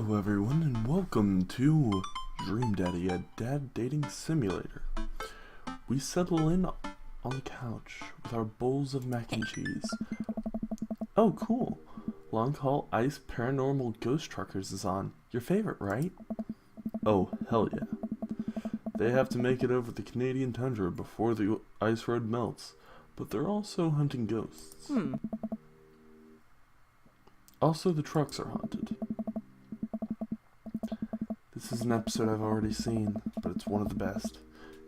Hello everyone and welcome to Dream Daddy, a dad dating simulator. We settle in on the couch with our bowls of mac and cheese. Oh cool, Long Haul Ice Paranormal Ghost Truckers is on. Your favorite, right? Oh hell yeah. They have to make it over the Canadian tundra before the ice road melts, but they're also hunting ghosts. Also the trucks are haunted. This is an episode I've already seen, but it's one of the best.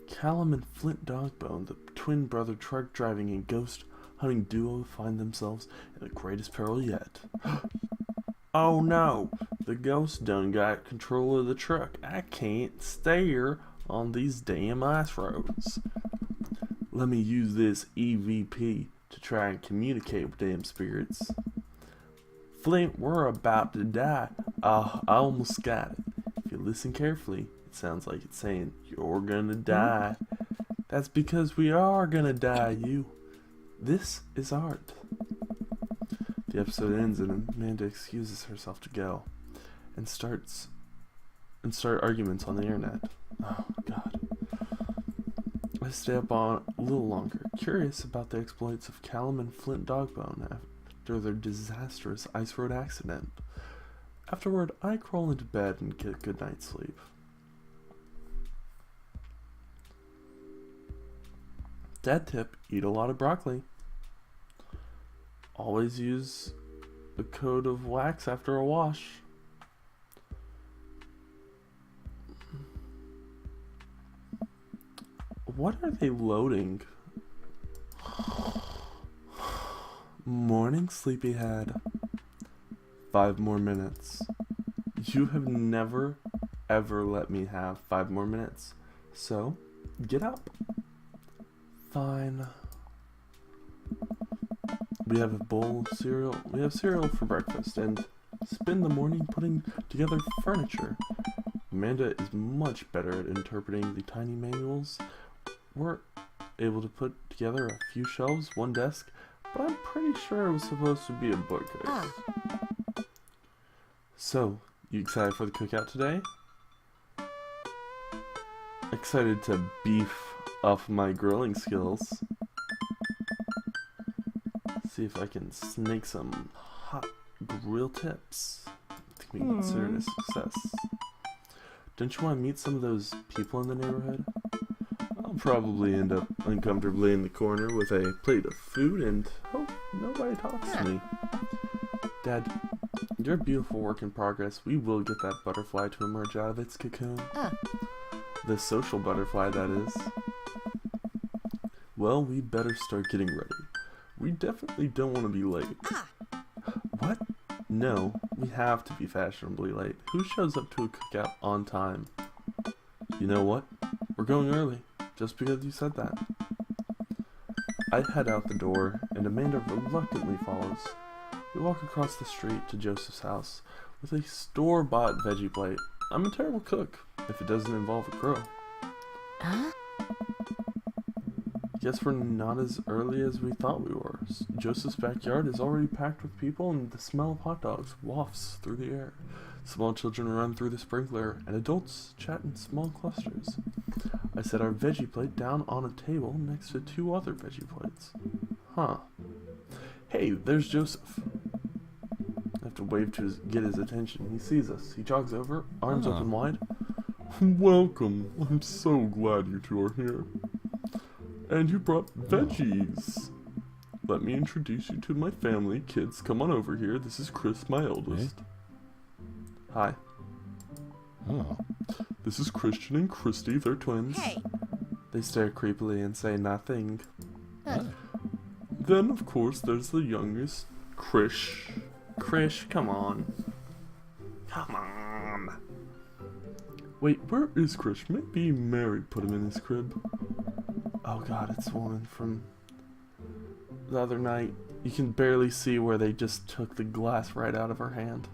Callum and Flint Dogbone, the twin brother truck driving and ghost hunting duo, find themselves in the greatest peril yet. Oh no, the ghost done got control of the truck. I can't steer on these damn ice roads. Let me use this EVP to try and communicate with damn spirits. Flint, we're about to die. I almost got it. If you listen carefully, it sounds like it's saying, you're gonna die. That's because we are gonna die, you. This is art. The episode ends and Amanda excuses herself to go and start arguments on the internet. Oh god. I stay up on a little longer, curious about the exploits of Callum and Flint Dogbone after their disastrous ice road accident. Afterward, I crawl into bed and get a good night's sleep. Dad tip, eat a lot of broccoli. Always use a coat of wax after a wash. What are they loading? Morning, sleepyhead. 5 more minutes. You have never, ever let me have 5 more minutes. So, get up. Fine. We have a bowl of cereal. We have cereal for breakfast and spend the morning putting together furniture. Amanda is much better at interpreting the tiny manuals. We're able to put together a few shelves, one desk, but I'm pretty sure it was supposed to be a bookcase. So, you excited for the cookout today? Excited to beef up my grilling skills. See if I can snake some hot grill tips. I think we can consider it a success. Don't you want to meet some of those people in the neighborhood? I'll probably end up uncomfortably in the corner with a plate of food and hope nobody talks to me. Dad, you're a beautiful work in progress. We will get that butterfly to emerge out of its cocoon. The social butterfly, that is. Well, we better start getting ready. We definitely don't want to be late. What? No, we have to be fashionably late. Who shows up to a cookout on time? You know what? We're going early, just because you said that. I head out the door, and Amanda reluctantly follows. We walk across the street to Joseph's house with a store-bought veggie plate. I'm a terrible cook, if it doesn't involve a crow. Guess we're not as early as we thought we were. Joseph's backyard is already packed with people and the smell of hot dogs wafts through the air. Small children run through the sprinkler and adults chat in small clusters. I set our veggie plate down on a table next to 2 other veggie plates. Hey, there's Joseph. I have to wave to get his attention. He sees us. He jogs over, arms open wide. Welcome. I'm so glad you 2 are here. And you brought veggies. Let me introduce you to my family. Kids, come on over here. This is Chris, my eldest. Hi. This is Christian and Christy. They're twins. They stare creepily and say nothing. Then, of course, there's the youngest, Krish. Krish, come on. Come on. Wait, where is Krish? Maybe Mary put him in his crib. Oh god, it's the woman from the other night. You can barely see where they just took the glass right out of her hand.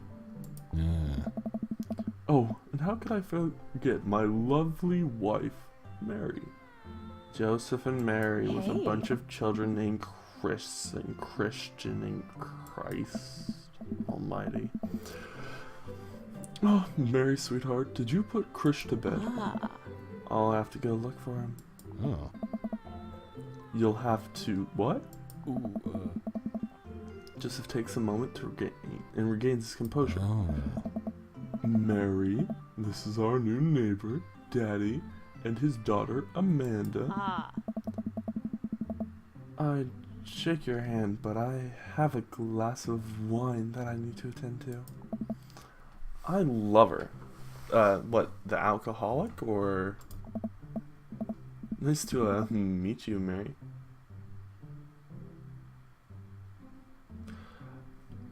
Oh, and how could I forget my lovely wife, Mary? Joseph and Mary with a bunch of children named Chris and Christian and Christ Almighty. Oh, Mary, sweetheart, did you put Krish to bed? Ah. I'll have to go look for him. Oh. You'll have to... What? Ooh, Joseph takes a moment to regains his composure. Oh. Mary, this is our new neighbor, Daddy, and his daughter, Amanda. Ah. I'd shake your hand, but I have a glass of wine that I need to attend to. I love her. What, the alcoholic, or... Nice to, meet you, Mary.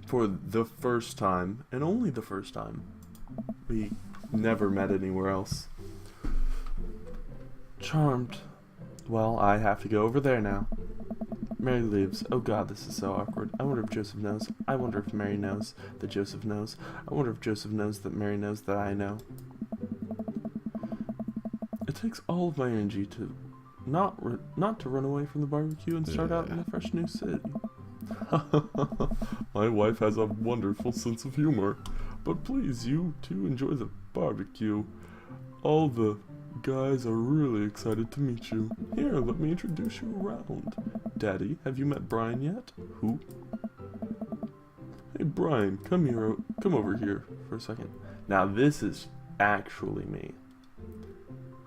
For the first time, and only the first time. We never met anywhere else. Charmed. Well, I have to go over there now. Mary leaves. Oh god, this is so awkward. I wonder if Joseph knows. I wonder if Mary knows that Joseph knows. I wonder if Joseph knows that Mary knows that I know. It takes all of my energy to not to run away from the barbecue and start out in a fresh new city. My wife has a wonderful sense of humor. But please, you too enjoy the barbecue. All the guys are really excited to meet you. Here, let me introduce you around. Daddy, have you met Brian yet? Who? Hey Brian, come over here for a second. Now this is actually me.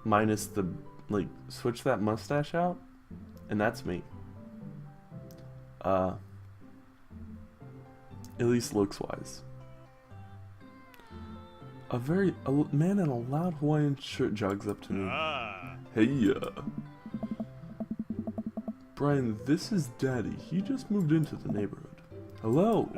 Minus the, like, switch that mustache out, and that's me. At least looks-wise. A man in a loud Hawaiian shirt jogs up to me. Hey, Brian, this is Daddy. He just moved into the neighborhood. Hello.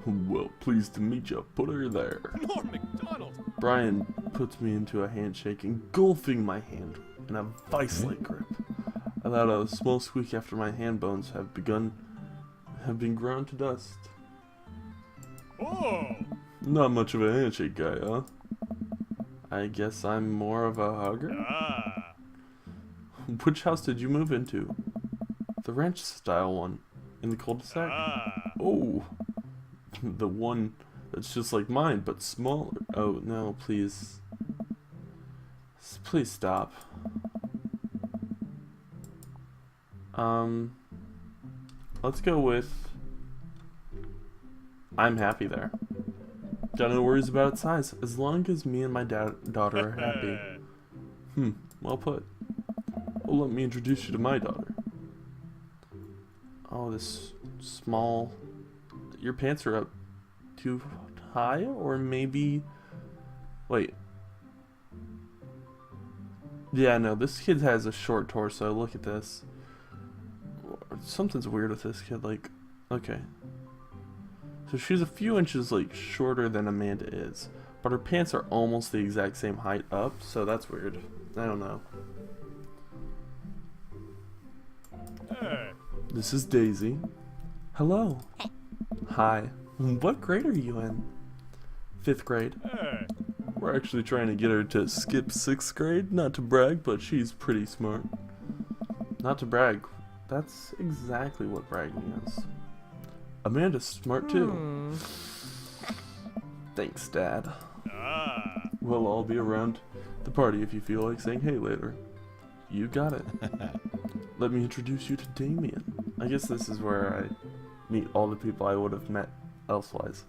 Well, pleased to meet you. Put her there. More McDonald's. Brian puts me into a handshake, engulfing my hand in a vice-like grip. I let out a small squeak after my hand bones have been ground to dust. Oh. Not much of a handshake guy, huh? I guess I'm more of a hugger? Which house did you move into? The ranch-style one. In the cul-de-sac? Oh! The one that's just like mine, but smaller. Oh, no, please. Please stop. Let's go with... I'm happy there. Got no worries about its size, as long as me and my daughter are happy. Well put. Well, let me introduce you to my daughter. Oh, this small... Your pants are up too high, or maybe... Wait. Yeah, no, this kid has a short torso. Look at this. Something's weird with this kid, like... Okay. So she's a few inches, like, shorter than Amanda is. But her pants are almost the exact same height up, so that's weird. I don't know. This is Daisy. Hello. Hi. What grade are you in? 5th grade. We're actually trying to get her to skip 6th grade. Not to brag, but she's pretty smart. Not to brag. That's exactly what bragging is. Amanda's smart too. Thanks, Dad. Well, I'll be around the party if you feel like saying hey later. You got it. Let me introduce you to Damien. I guess this is where I meet all the people I would have met elsewise.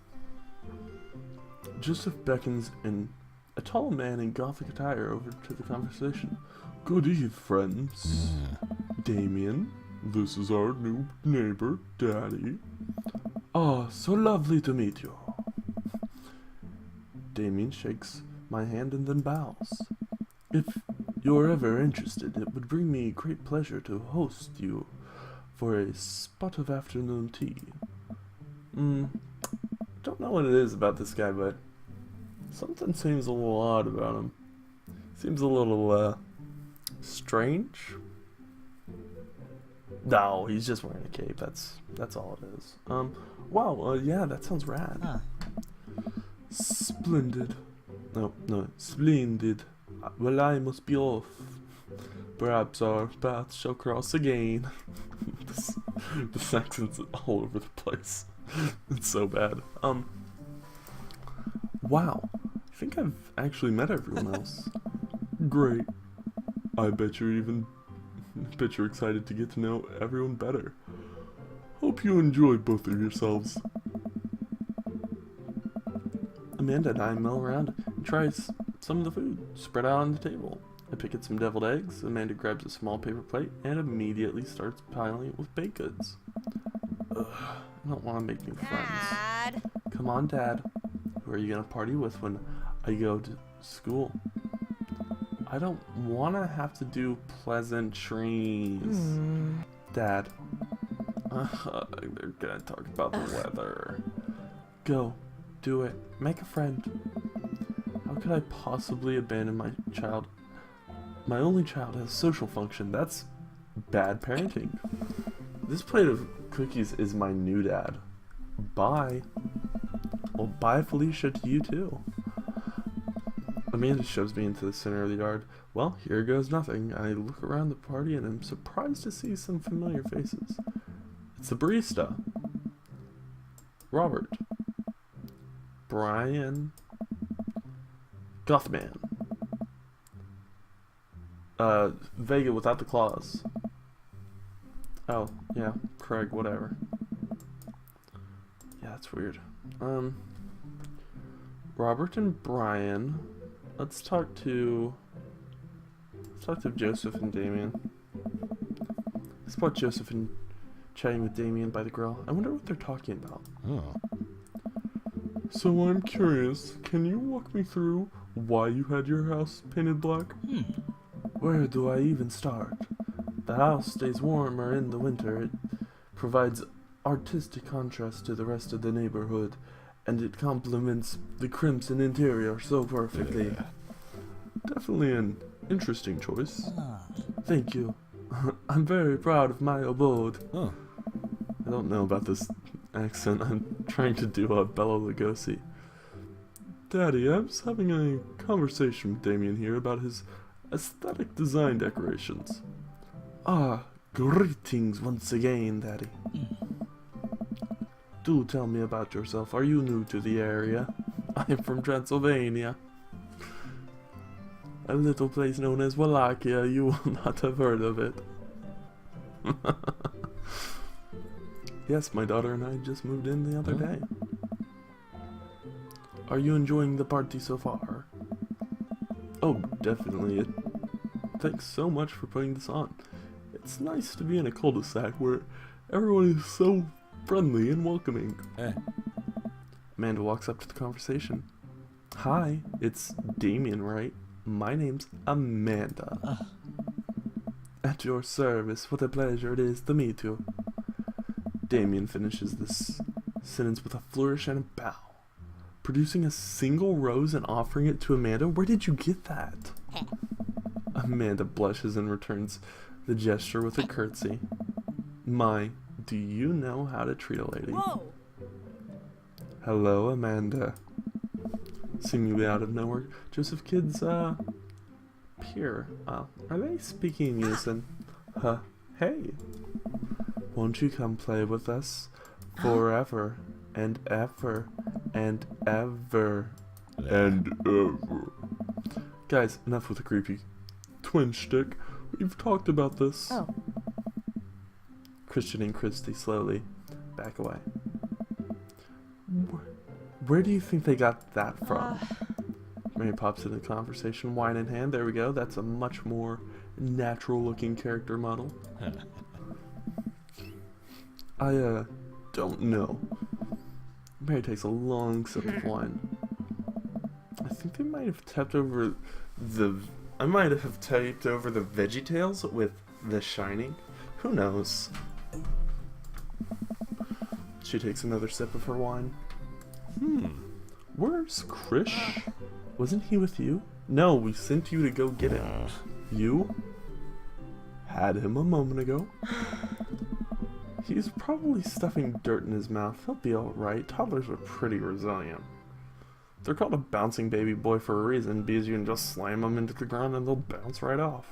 Joseph beckons in a tall man in gothic attire over to the conversation. Good eve, friends. Damien, this is our new neighbor, Daddy. Ah, so lovely to meet you. Damien shakes my hand and then bows. If you're ever interested, it would bring me great pleasure to host you for a spot of afternoon tea. Don't know what it is about this guy, but something seems a little odd about him. Seems a little, strange. No, he's just wearing a cape. That's all it is. Wow, yeah, that sounds rad. Huh. Splendid. No, splendid. Well, I must be off. Perhaps our paths shall cross again. This accent's all over the place. It's so bad. Wow, I think I've actually met everyone else. Great. I bet you're excited to get to know everyone better. Hope you enjoy both of yourselves. Amanda and I mill around and try some of the food spread out on the table. I pick at some deviled eggs. Amanda grabs a small paper plate and immediately starts piling it with baked goods. Ugh, I don't want to make new friends. Dad. Come on, Dad. Who are you gonna party with when I go to school? I don't want to have to do pleasantries. Dad. They're gonna talk about the weather. Go. Do it. Make a friend. How could I possibly abandon my child? My only child has social function. That's bad parenting. This plate of cookies is my new dad. Bye. Well, bye, Felicia, to you too. Amanda shoves me into the center of the yard. Well, here goes nothing. I look around the party and am surprised to see some familiar faces. It's the barista. Robert. Brian. Gothman. Vega without the claws. Oh, yeah, Craig, whatever. Yeah, that's weird. Robert and Brian. Let's talk to Joseph and Damien. I spot Joseph and chatting with Damien by the grill. I wonder what they're talking about. Oh. So I'm curious, can you walk me through why you had your house painted black? Where do I even start? The house stays warmer in the winter. It provides artistic contrast to the rest of the neighborhood, and it complements the crimson interior so perfectly. Yeah. Definitely an interesting choice. Thank you. I'm very proud of my abode. Oh. I don't know about this accent. I'm trying to do a Bela Lugosi. Daddy, I was having a conversation with Damien here about his aesthetic design decorations. Ah, greetings once again, Daddy. Do tell me about yourself. Are you new to the area? I am from Transylvania. A little place known as Wallachia. You will not have heard of it. Yes, my daughter and I just moved in the other day. Are you enjoying the party so far? Oh, definitely. Thanks so much for putting this on. It's nice to be in a cul-de-sac where everyone is so friendly and welcoming. Hey. Amanda walks up to the conversation. Hi, it's Damien, right? My name's Amanda. At your service, what a pleasure it is to meet you. Damien finishes this sentence with a flourish and a bow. Producing a single rose and offering it to Amanda? Where did you get that? Amanda blushes and returns the gesture with a curtsy. My, do you know how to treat a lady? Whoa. Hello, Amanda. Seemingly out of nowhere, Joseph Kidd's, peer. Are they speaking in unison? Hey. Won't you come play with us? Forever and ever and ever and ever. Guys, enough with the creepy twin shtick. We've talked about this. Oh. Christian and Christy slowly back away. Where do you think they got that from? Mary pops into the conversation, wine in hand. There we go. That's a much more natural-looking character model. I don't know. Mary takes a long sip of wine. I think they might have tapped over the. I might have taped over the VeggieTales with The Shining. Who knows? She takes another sip of her wine. Where's Krish? Wasn't he with you? No, we sent you to go get him. You? Had him a moment ago. He's probably stuffing dirt in his mouth. He'll be alright. Toddlers are pretty resilient. They're called a bouncing baby boy for a reason, because you can just slam them into the ground and they'll bounce right off.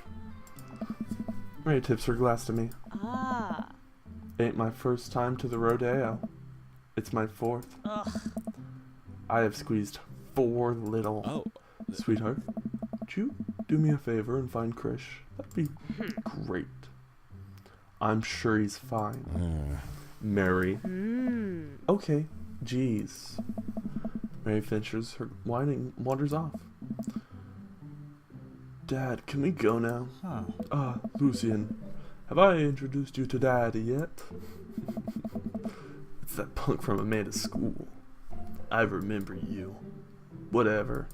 Mary tips her glass to me. Ain't my first time to the rodeo. It's my fourth. I have squeezed 4 little. Oh. Sweetheart, would you do me a favor and find Krish? That'd be great. I'm sure he's fine. Mary. Okay, jeez. Mary finishes her whining, wanders off. Dad, can we go now? Lucian, have I introduced you to Daddy yet? It's that punk from Amanda's school. I remember you. Whatever.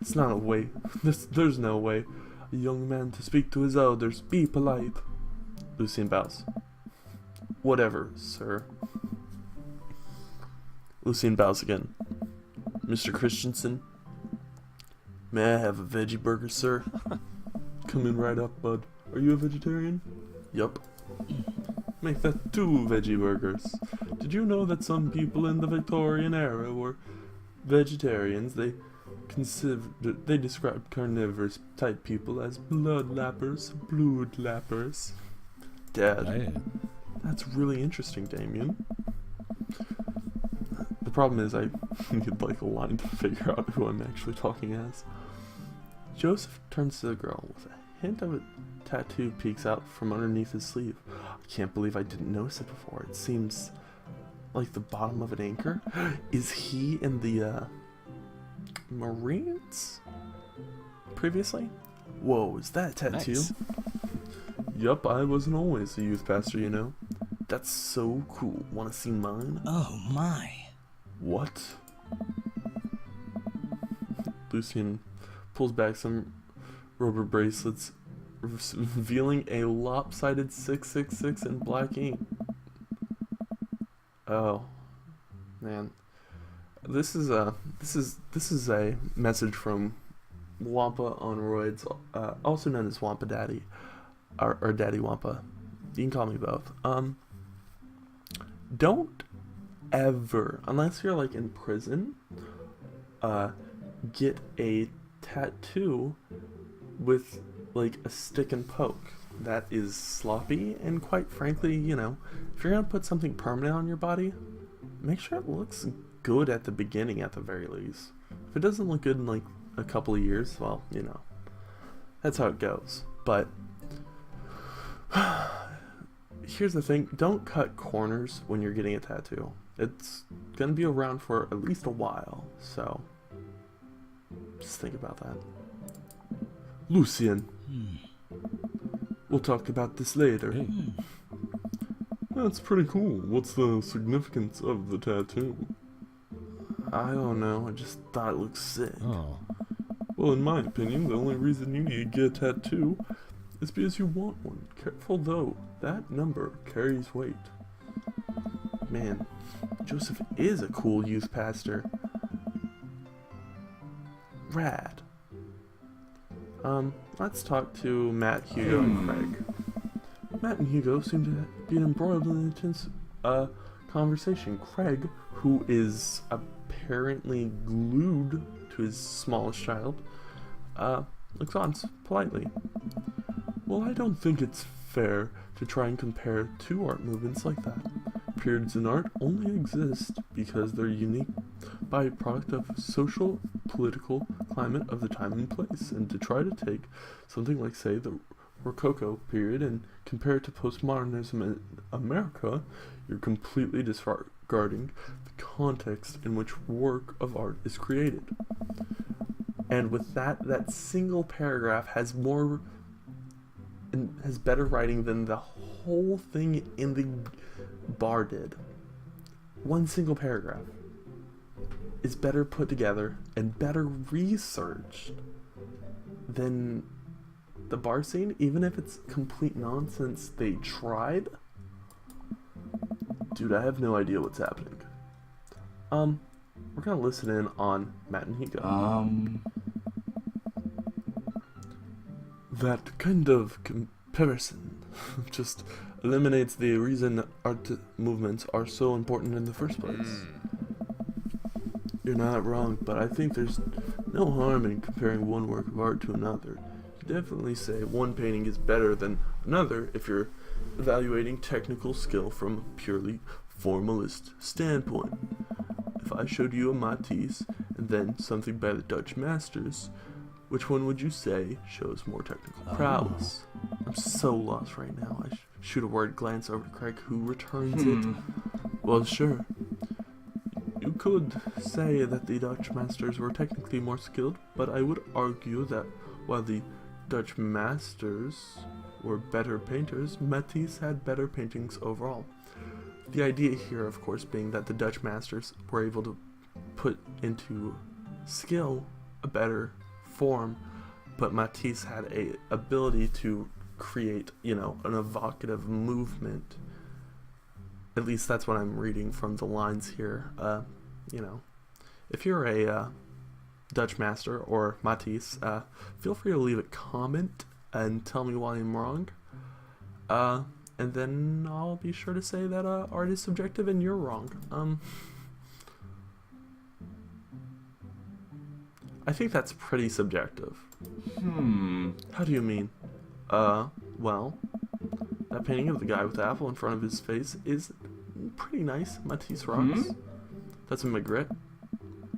It's not a way. There's no way. A young man to speak to his elders. Be polite. Lucian bows. Whatever, sir. Lucian bows again. Mr. Christensen, may I have a veggie burger, sir? Come in right up, bud. Are you a vegetarian? Yup. Make that 2 veggie burgers. Did you know that some people in the Victorian era were vegetarians? They described carnivorous type people as blood lappers. Dad, that's really interesting, Damien. The problem is I need like a line to figure out who I'm actually talking as. Joseph turns to the girl with a hint of a tattoo peeks out from underneath his sleeve. I can't believe I didn't notice it before. It seems like the bottom of an anchor. Is he in the Marines previously? Whoa, is that a tattoo? Nice. Yup, I wasn't always a youth pastor, you know. That's so cool. Wanna see mine? Oh my. What? Lucian pulls back some rubber bracelets, revealing a lopsided 666 in black ink. Oh, man. This is a message from WampaOnRoids, also known as Wampa Daddy, or Daddy Wampa. You can call me both. Don't ever, unless you're like in prison, get a tattoo with like a stick and poke. That is sloppy, and quite frankly, you know, if you're gonna put something permanent on your body, make sure it looks good at the beginning at the very least. If it doesn't look good in like a couple of years, well, you know, that's how it goes. But here's the thing, don't cut corners when you're getting a tattoo. It's gonna be around for at least a while, so just think about that. Lucian, we'll talk about this later. That's pretty cool. What's the significance of the tattoo? I don't know, I just thought it looked sick. Well, in my opinion, the only reason you need to get a tattoo is because you want one. Careful though, that number carries weight. Man, Joseph is a cool youth pastor. Rad. Let's talk to Matt, Hugo, and Craig. Matt and Hugo seem to be embroiled in an intense conversation. Craig, who is apparently glued to his smallest child, looks on politely. Well, I don't think it's fair to try and compare 2 art movements like that. Periods in art only exist because they're unique byproduct of social, political climate of the time and place, and to try to take something like, say, the Rococo period and compare it to postmodernism in America, you're completely disregarding the context in which work of art is created. And with that single paragraph has more and has better writing than the whole thing in the bar did. One single paragraph is better put together and better researched than the bar scene, even if it's complete nonsense they tried. Dude, I have no idea what's happening. We're gonna listen in on Matt and Hugo. That kind of comparison just eliminates the reason art movements are so important in the first place. You're not wrong, but I think there's no harm in comparing one work of art to another. You definitely say one painting is better than another if you're evaluating technical skill from a purely formalist standpoint. If I showed you a Matisse and then something by the Dutch masters. Which one would you say shows more technical prowess? I'm so lost right now. I shoot a word glance over to Craig, who returns it. Well, sure. You could say that the Dutch masters were technically more skilled, but I would argue that while the Dutch masters were better painters, Matisse had better paintings overall. The idea here, of course, being that the Dutch masters were able to put into skill a better form, but Matisse had a ability to create, an evocative movement. At least that's what I'm reading from the lines here. If you're a Dutch master or Matisse, feel free to leave a comment and tell me why I'm wrong. And then I'll be sure to say that art is subjective and you're wrong. I think that's pretty subjective. How do you mean? Well, that painting of the guy with the apple in front of his face is pretty nice. Matisse rocks. That's a Magritte.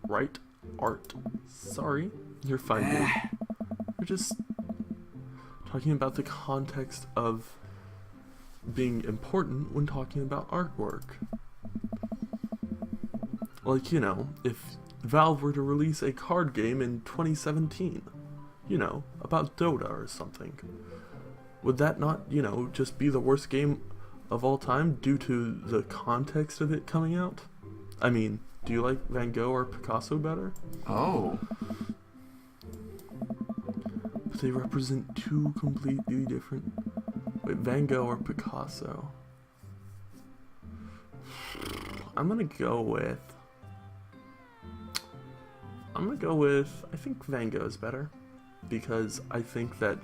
Right? Art. Sorry. You're fine, dude. We're just talking about the context of being important when talking about artwork. Like, if Valve were to release a card game in 2017, about Dota or something, would that not, just be the worst game of all time due to the context of it coming out? I mean, do you like Van Gogh or Picasso better? Oh. But they represent two completely different... Wait, Van Gogh or Picasso? I'm gonna go with... I think Van Gogh is better. Because I think that,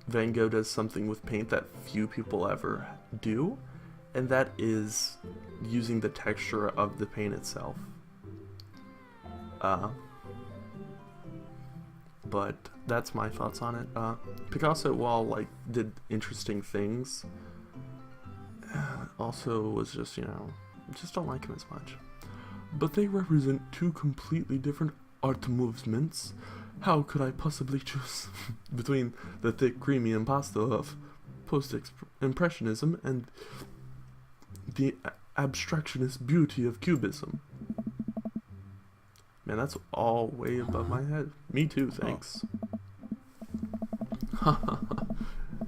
Van Gogh does something with paint that few people ever do. And that is using the texture of the paint itself. But that's my thoughts on it. Picasso, while, did interesting things, also was just, just don't like him as much. But they represent two completely different art movements. How could I possibly choose between the thick, creamy impasto of post-impressionism and the abstractionist beauty of cubism? Man, that's all way above my head. Me too, thanks.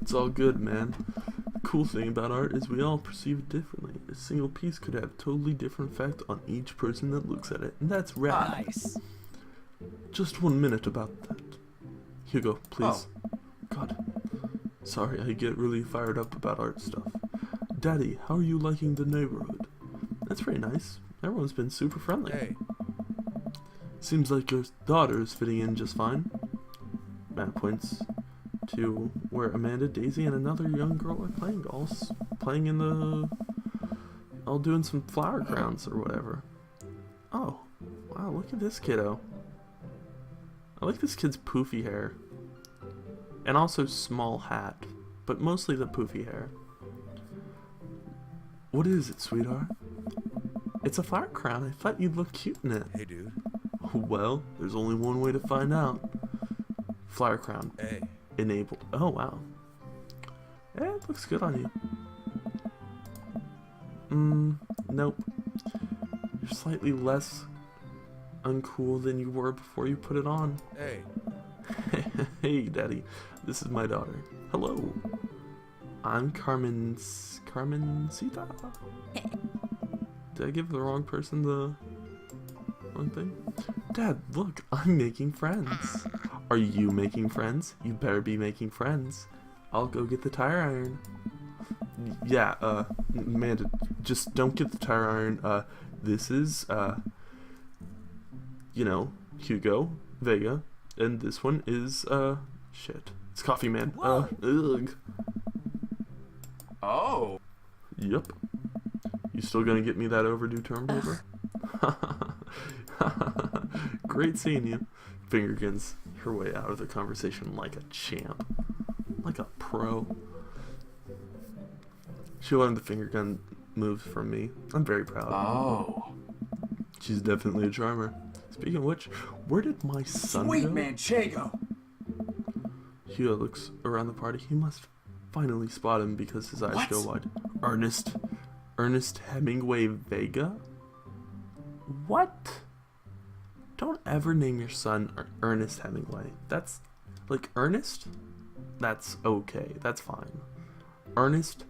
It's all good, man. The cool thing about art is we all perceive it differently. A single piece could have totally different effect on each person that looks at it, and that's rad. Nice. Just 1 minute about that. Hugo, please. Oh. God. Sorry, I get really fired up about art stuff. Daddy, how are you liking the neighborhood? That's very nice. Everyone's been super friendly. Hey. Seems like your daughter is fitting in just fine. Matt points to where Amanda, Daisy, and another young girl are playing, all doing some flower crowns or whatever. Oh, wow, look at this kiddo. I like this kid's poofy hair. And also small hat, but mostly the poofy hair. What is it, sweetheart? It's a flower crown. I thought you'd look cute in it. Hey, dude. Well, there's only one way to find out. Flower crown. Hey. Enabled. Oh, wow. Yeah, it looks good on you. Nope. You're slightly less uncool than you were before you put it on. Hey. Hey, Daddy. This is my daughter. Hello. I'm Carmencita? Did I give the wrong person the wrong thing? Dad, look, I'm making friends. Are you making friends? You better be making friends. I'll go get the tire iron. Yeah, Amanda, just don't get the tire iron. This is, Hugo, Vega, and this one is, shit. It's Coffee Man. Ugh. Oh. Yep. You still gonna get me that overdue term paper? Great seeing you. Finger guns her way out of the conversation like a champ. Like a pro. She learned the finger gun moves from me. I'm very proud. Oh. She's definitely a charmer. Speaking of which, where did my son Sweet go? manchego. Hugo looks around the party. He must finally spot him because his eyes go wide. Ernest Hemingway Vega? What? Don't ever name your son Ernest Hemingway. That's, like, Ernest? That's okay. That's fine. Ernest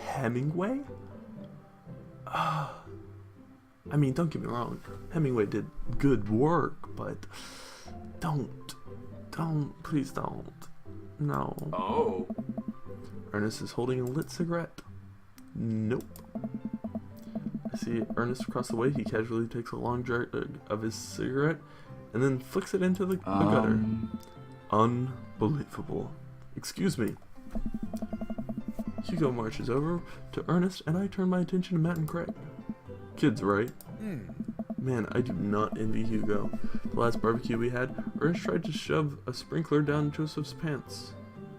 Hemingway? I mean, don't get me wrong. Hemingway did good work, but please don't. No. Oh. Ernest is holding a lit cigarette. Nope. I see Ernest across the way. He casually takes a long drag of his cigarette and then flicks it into the gutter. Unbelievable. Excuse me. Hugo marches over to Ernest and I turn my attention to Matt and Craig. Kids, right? Man, I do not envy Hugo. The last barbecue we had, Ernest tried to shove a sprinkler down Joseph's pants.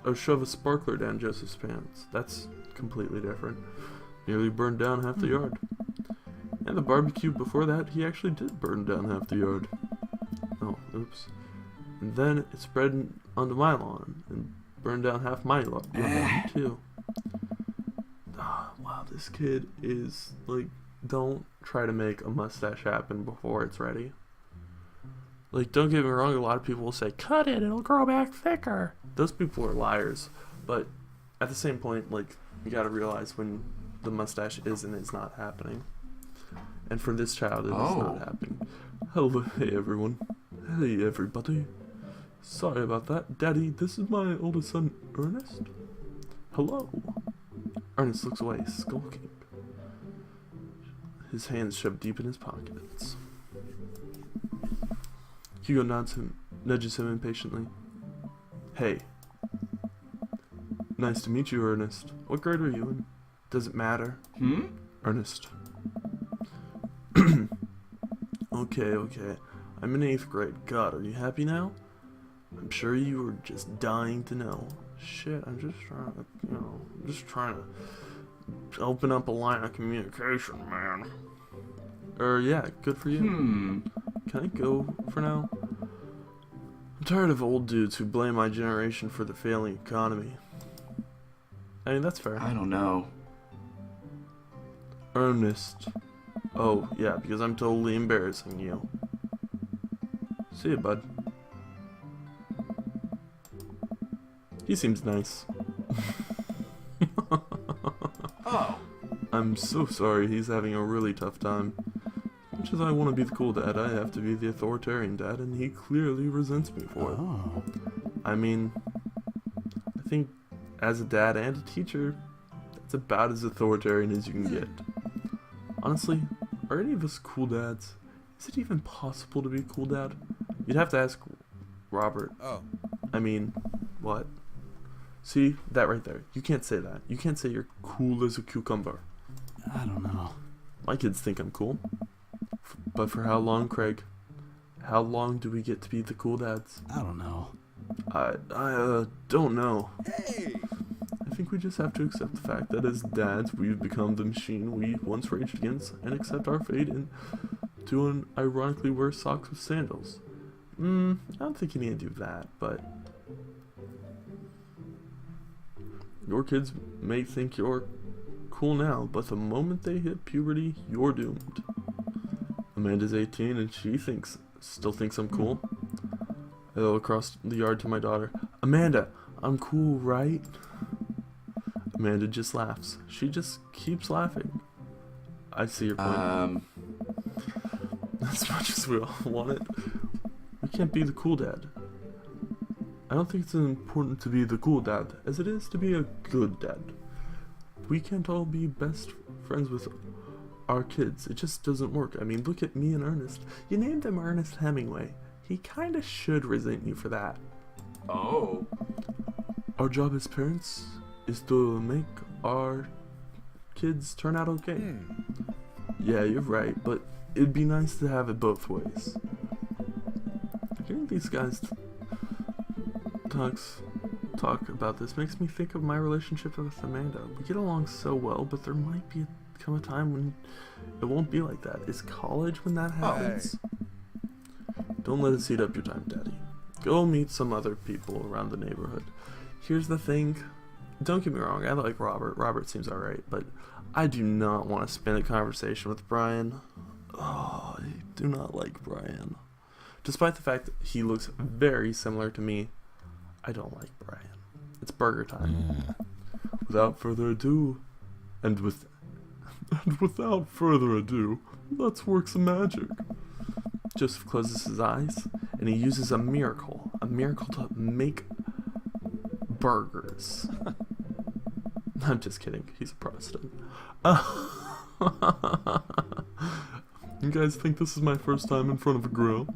Oh, shove a sparkler down Joseph's pants. That's completely different. Nearly burned down half the yard. And the barbecue before that, he actually did burn down half the yard. Oh, oops. And then it spread onto my lawn and burned down half my lawn too. Wow, this kid is like, don't try to make a mustache happen before it's ready. Like, don't get me wrong, a lot of people will say, cut it, it'll grow back thicker. Those people are liars. But at the same point, like, you gotta realize when the mustache is and is not happening. And for this child, it is not happening. Hello, hey everyone. Hey everybody. Sorry about that. Daddy, this is my oldest son, Ernest. Hello. Ernest looks away, skulking. His hands shoved deep in his pockets. Hugo nudges him impatiently. Hey. Nice to meet you, Ernest. What grade are you in? Does it matter? Ernest. Okay. I'm in 8th grade. God, are you happy now? I'm sure you were just dying to know. Shit, I'm just trying to open up a line of communication, man. Yeah, good for you. Can I go for now? I'm tired of old dudes who blame my generation for the failing economy. I mean, that's fair. I don't know. Ernest. Oh, yeah, because I'm totally embarrassing you. See ya, bud. He seems nice. Oh. I'm so sorry he's having a really tough time. As much as I want to be the cool dad, I have to be the authoritarian dad, and he clearly resents me for it. I mean, I think as a dad and a teacher, that's about as authoritarian as you can get. Honestly, are any of us cool dads? Is it even possible to be a cool dad? You'd have to ask Robert. I mean, what? See, that right there. You can't say that. You can't say you're cool as a cucumber. I don't know. My kids think I'm cool. But for how long, Craig? How long do we get to be the cool dads? I don't know. I don't know. Hey! I think we just have to accept the fact that as dads, we've become the machine we once raged against and accept our fate into an ironically wear socks with sandals. I don't think you need to do that, but your kids may think you're cool now, but the moment they hit puberty, you're doomed. Amanda's 18 and she still thinks I'm cool. I go across the yard to my daughter. Amanda, I'm cool, right? Amanda just laughs. She just keeps laughing. I see your point. As much as we all want it, we can't be the cool dad. I don't think it's as important to be the cool dad as it is to be a good dad. We can't all be best friends with our kids. It just doesn't work. I mean, look at me and Ernest. You named him Ernest Hemingway. He kinda should resent you for that. Oh. Our job as parents is to make our kids turn out okay. Yeah, you're right, but it'd be nice to have it both ways. Hearing these guys talk about this makes me think of my relationship with Amanda. We get along so well, but there might come a time when it won't be like that. Is college when that happens? Don't let us eat up your time, Daddy. Go meet some other people around the neighborhood. Here's the thing. Don't get me wrong, I like Robert. Robert seems alright, but I do not want to spend a conversation with Brian. Oh, I do not like Brian. Despite the fact that he looks very similar to me, I don't like Brian. It's burger time. Without further ado, and without further ado, let's work some magic. Joseph closes his eyes, and he uses a miracle to make burgers. I'm just kidding. He's a Protestant. You guys think this is my first time in front of a grill?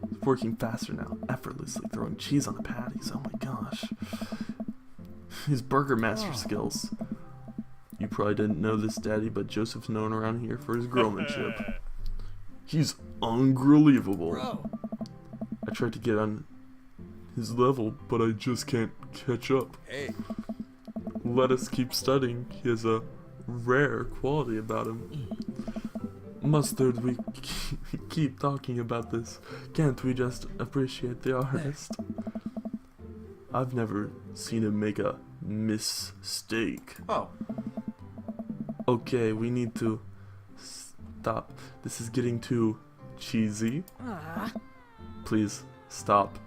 He's working faster now, effortlessly throwing cheese on the patties. Oh my gosh. His burger master skills. You probably didn't know this, Daddy, but Joseph's known around here for his grillmanship. He's ungrillevable. Bro. I tried to get on his level, but I just can't catch up. Hey. Let us keep studying. He has a rare quality about him. Mustard, we keep talking about this. Can't we just appreciate the artist? I've never seen him make a mistake. Oh. Okay, we need to stop. This is getting too cheesy. Please stop.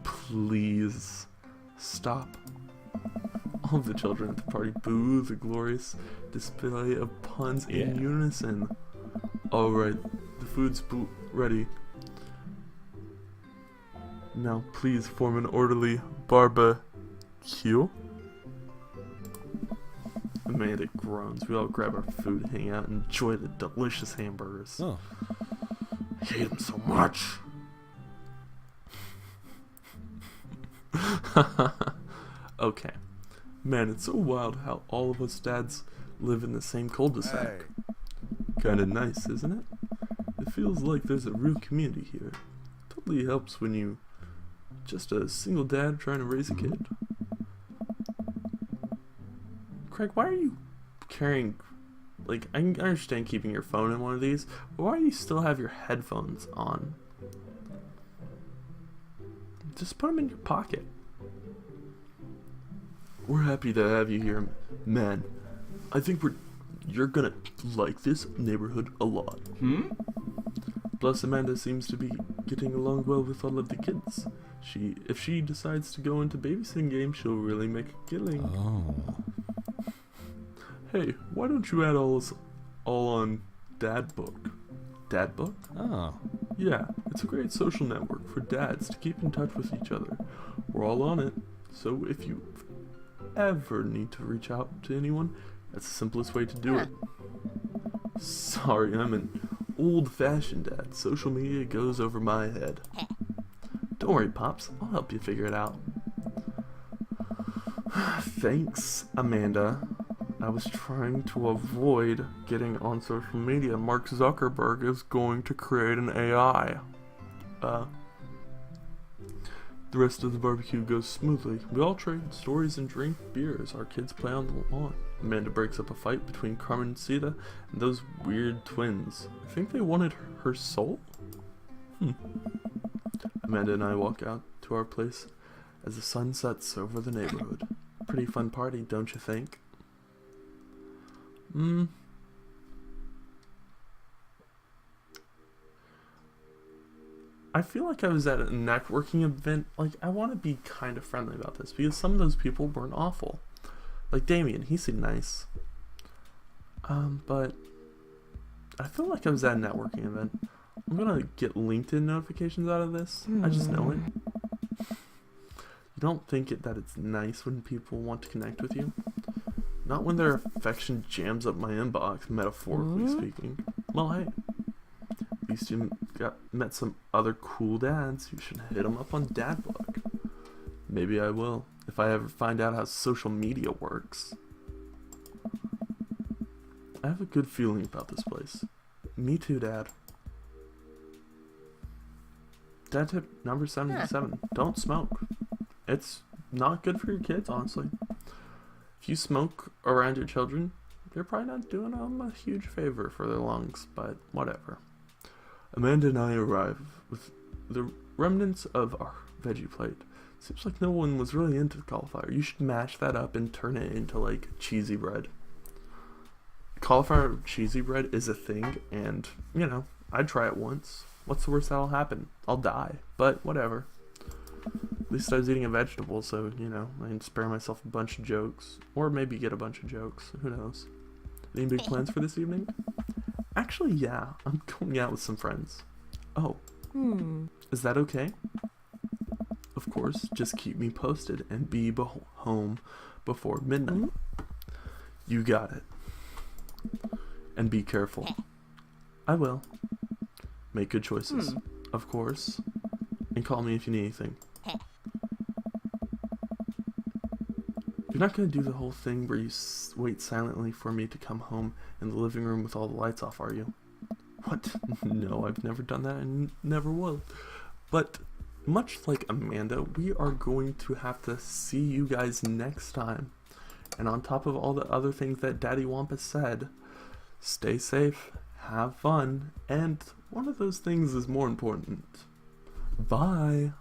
Please stop. All of the children at the party boo the glorious display of puns in unison. Alright, the food's ready. Now please form an orderly barbecue. Amanda groans. We all grab our food, hang out, and enjoy the delicious hamburgers. Oh. I hate them so much. Okay. Man, it's so wild how all of us dads live in the same cul-de-sac. Kinda nice, isn't it? It feels like there's a real community here. Totally helps when you just a single dad trying to raise a kid. Craig, why are you carrying, like, I understand keeping your phone in one of these, but why do you still have your headphones on? Just put them in your pocket. We're happy to have you here, man. I think you're gonna like this neighborhood a lot. Plus, Amanda seems to be getting along well with all of the kids. If she decides to go into babysitting game, she'll really make a killing. Oh. Hey, why don't you add all on Dad Book? Dad Book? Oh. Yeah, it's a great social network for dads to keep in touch with each other. We're all on it, so if you ever need to reach out to anyone, that's the simplest way to do it. Sorry, I'm an old-fashioned dad. Social media goes over my head. Don't worry, Pops. I'll help you figure it out. Thanks, Amanda. I was trying to avoid getting on social media. Mark Zuckerberg is going to create an AI. The rest of the barbecue goes smoothly. We all trade stories and drink beer as our kids play on the lawn. Amanda breaks up a fight between Carmen and Sita and those weird twins. I think they wanted her soul? Amanda and I walk out to our place as the sun sets over the neighborhood. Pretty fun party, don't you think? I feel like I was at a networking event. Like, I want to be kind of friendly about this because some of those people weren't awful. Like Damien, he seemed nice. But I feel like I was at a networking event. I'm gonna get LinkedIn notifications out of this. I just know it. You don't think that it's nice when people want to connect with you? Not when their affection jams up my inbox, metaphorically speaking. Well, hey. At least you met some other cool dads. You should hit them up on Dadbook. Maybe I will, if I ever find out how social media works. I have a good feeling about this place. Me too, Dad. Dad tip number 77. Don't smoke. It's not good for your kids, honestly. If you smoke around your children, you're probably not doing them a huge favor for their lungs, but whatever. Amanda and I arrive with the remnants of our veggie plate. Seems like no one was really into cauliflower. You should mash that up and turn it into like cheesy bread. Cauliflower cheesy bread is a thing, and you know, I'd try it once. What's the worst that'll happen? I'll die, but whatever. At least I was eating a vegetable, so you know, I can spare myself a bunch of jokes, or maybe get a bunch of jokes. Who knows? Any big plans for this evening? Actually, yeah, I'm going out with some friends. Oh, is that okay? Of course, just keep me posted and be home before midnight. You got it. And be careful. I will. Make good choices, of course. And call me if you need anything. You're not going to do the whole thing where you wait silently for me to come home in the living room with all the lights off, are you? What? No, I've never done that and never will. But much like Amanda, we are going to have to see you guys next time. And on top of all the other things that Daddy Wampa said, stay safe, have fun, and one of those things is more important. Bye!